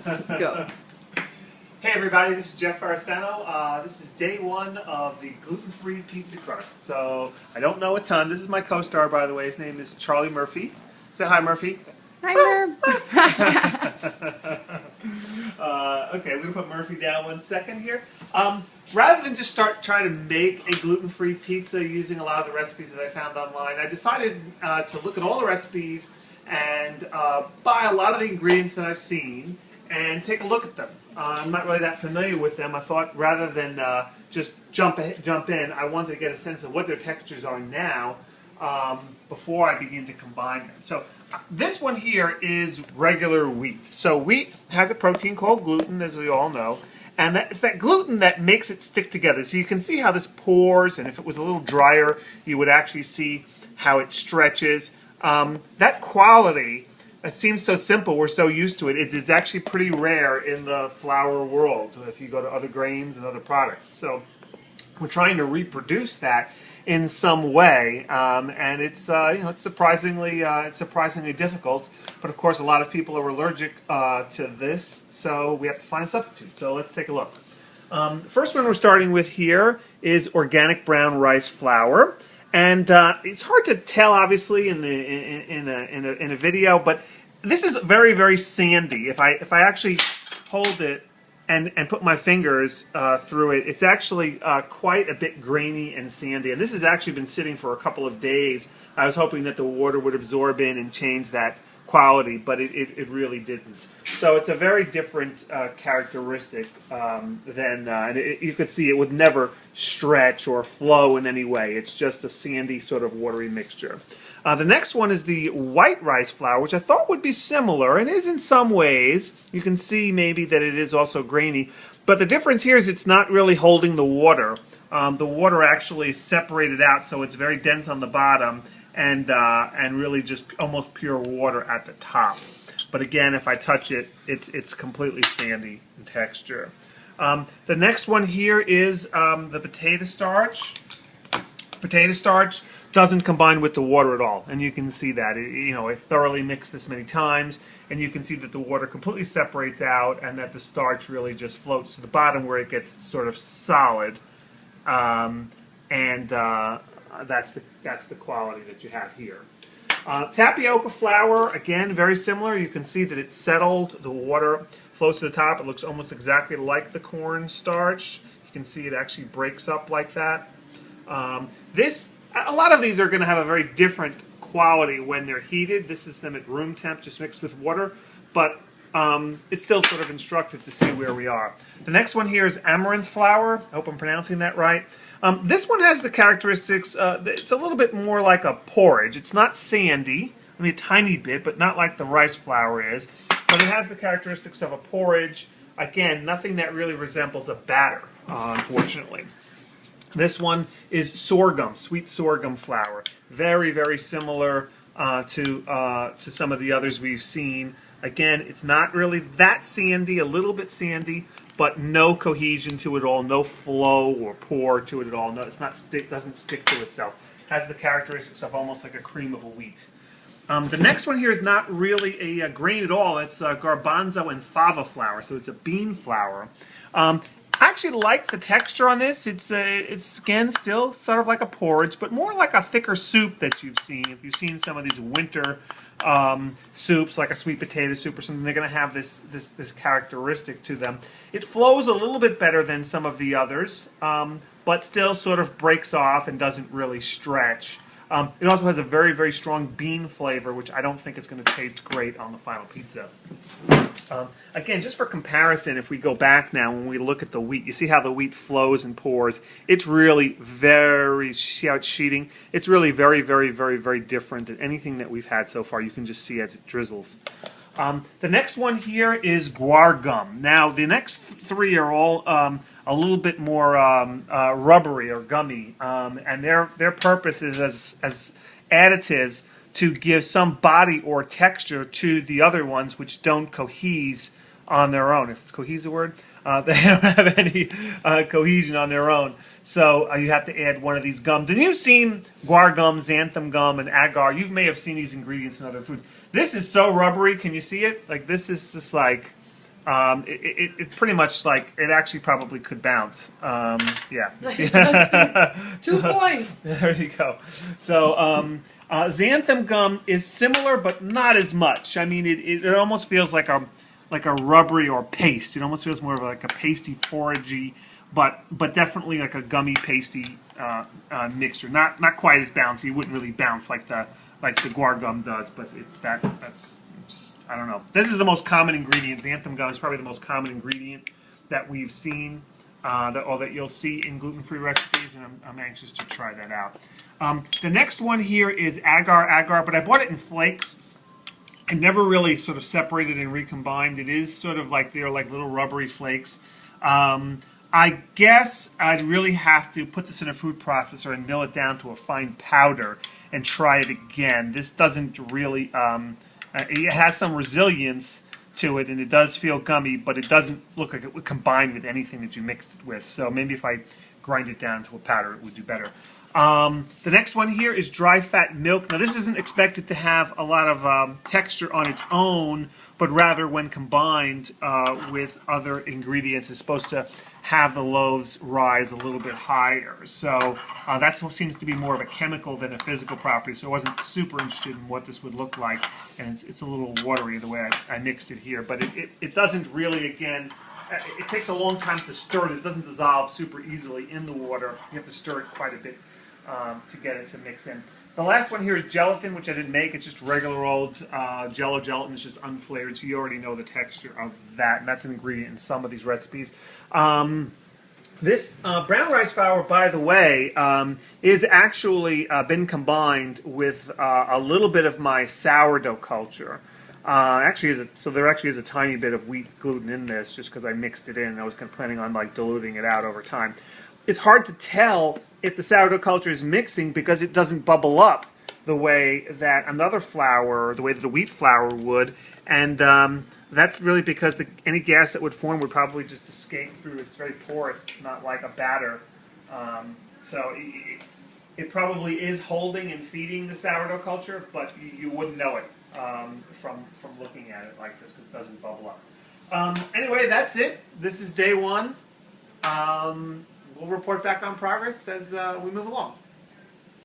Go. Hey everybody, this is Jeff Varasano. This is day one of the gluten-free pizza crust. So I don't know a ton. This is my co-star, by the way. His name is Charlie Murphy. Say hi, Murphy. Hi, Merv. Okay, we're going to put Murphy down 1 second here. Rather than just start trying to make a gluten-free pizza using a lot of the recipes that I found online, I decided to look at all the recipes and buy a lot of the ingredients that I've seen and take a look at them. I'm not really that familiar with them. I thought rather than just jump in, I wanted to get a sense of what their textures are now before I begin to combine them. So this one here is regular wheat. So wheat has a protein called gluten, as we all know, and it's that gluten that makes it stick together. So you can see how this pours, and if it was a little drier, you would actually see how it stretches. That quality, it seems so simple, we're so used to it, it's actually pretty rare in the flour world if you go to other grains and other products. So we're trying to reproduce that in some way, and it's it's surprisingly difficult. But of course, a lot of people are allergic to this, so we have to find a substitute. So let's take a look. The first one we're starting with here is organic brown rice flour, and it's hard to tell, obviously, in a video, but this is very, very sandy. If I actually hold it and put my fingers through it, it's actually quite a bit grainy and sandy. And this has actually been sitting for a couple of days. I was hoping that the water would absorb in and change that quality, but it really didn't. So it's a very different characteristic than, you could see it would never stretch or flow in any way. It's just a sandy sort of watery mixture. The next one is the white rice flour, which I thought would be similar, and is in some ways. You can see maybe that it is also grainy, but the difference here is it's not really holding the water. The water actually is separated out, so it's very dense on the bottom, and really just almost pure water at the top. But again, if I touch it, it's completely sandy in texture. The next one here is the potato starch. Potato starch doesn't combine with the water at all, and you can see that. I thoroughly mixed this many times, and you can see that the water completely separates out, and that the starch really just floats to the bottom where it gets sort of solid, and that's the quality that you have here. Tapioca flour, again, very similar. You can see that it's settled. The water floats to the top. It looks almost exactly like the corn starch. You can see it actually breaks up like that. A lot of these are going to have a very different quality when they're heated. This is them at room temp, just mixed with water, but it's still sort of instructive to see where we are. The next one here is amaranth flour. I hope I'm pronouncing that right. This one has the characteristics, it's a little bit more like a porridge. It's not sandy, I mean a tiny bit, but not like the rice flour is. But it has the characteristics of a porridge. Again, nothing that really resembles a batter, unfortunately. This one is sorghum, sweet sorghum flour. Very, very similar to some of the others we've seen. Again, it's not really that sandy, a little bit sandy, but no cohesion to it all, no flow or pour to it at all. No, doesn't stick to itself. It has the characteristics of almost like a cream of a wheat. The next one here is not really a grain at all. It's garbanzo and fava flour, so it's a bean flour. I actually like the texture on this. It's again still sort of like a porridge, but more like a thicker soup that you've seen. If you've seen some of these winter soups, like a sweet potato soup or something, they're going to have this characteristic to them. It flows a little bit better than some of the others, but still sort of breaks off and doesn't really stretch. It also has a very, very strong bean flavor, which I don't think is going to taste great on the final pizza. Again, just for comparison, if we go back now, when we look at the wheat, you see how the wheat flows and pours. It's really very, see how it's sheeting? It's really very, very, very, very different than anything that we've had so far. You can just see as it drizzles. The next one here is guar gum. Now, the next three are all a little bit more rubbery or gummy, and their purpose is as additives to give some body or texture to the other ones which don't cohese on their own. If it's cohese a word, they don't have any cohesion on their own. So you have to add one of these gums. And you've seen guar gum, xanthan gum, and agar. You may have seen these ingredients in other foods. This is so rubbery. Can you see it? Like, this is just like It's pretty much like it actually probably could bounce. Yeah. 2 points. There you go. So xanthan gum is similar, but not as much. I mean, it almost feels like a rubbery or paste. It almost feels more of like a pasty porridgey, but definitely like a gummy pasty mixture. Not quite as bouncy. It wouldn't really bounce like the guar gum does, but that's just, I don't know. This is the most common ingredient. Xanthan gum is probably the most common ingredient that we've seen, that you'll see in gluten-free recipes, and I'm anxious to try that out. The next one here is agar, but I bought it in flakes. I never really sort of separated and recombined. It is sort of like they're like little rubbery flakes. I guess I'd really have to put this in a food processor and mill it down to a fine powder and try it again. This doesn't really, it has some resilience to it, and it does feel gummy, but it doesn't look like it would combine with anything that you mixed it with. So maybe if I grind it down to a powder, it would do better. The next one here is dry fat milk. Now this isn't expected to have a lot of texture on its own, but rather when combined with other ingredients, it's supposed to have the loaves rise a little bit higher. So that seems to be more of a chemical than a physical property, so I wasn't super interested in what this would look like, and it's a little watery the way I mixed it here, but it doesn't really, again, it takes a long time to stir. This doesn't dissolve super easily in the water. You have to stir it quite a bit to get it to mix in. The last one here is gelatin, which I didn't make. It's just regular old Jello gelatin. It's just unflavored, so you already know the texture of that, and that's an ingredient in some of these recipes. This brown rice flour, by the way, is actually been combined with a little bit of my sourdough culture. So there actually is a tiny bit of wheat gluten in this, just because I mixed it in, and I was kind of planning on like diluting it out over time. It's hard to tell if the sourdough culture is mixing because it doesn't bubble up the way that another flour, the way that a wheat flour would, and that's really because any gas that would form would probably just escape through. It's very porous. It's not like a batter, so it probably is holding and feeding the sourdough culture, but you wouldn't know it from looking at it like this because it doesn't bubble up. Anyway, that's it. This is day one. We'll report back on progress as we move along.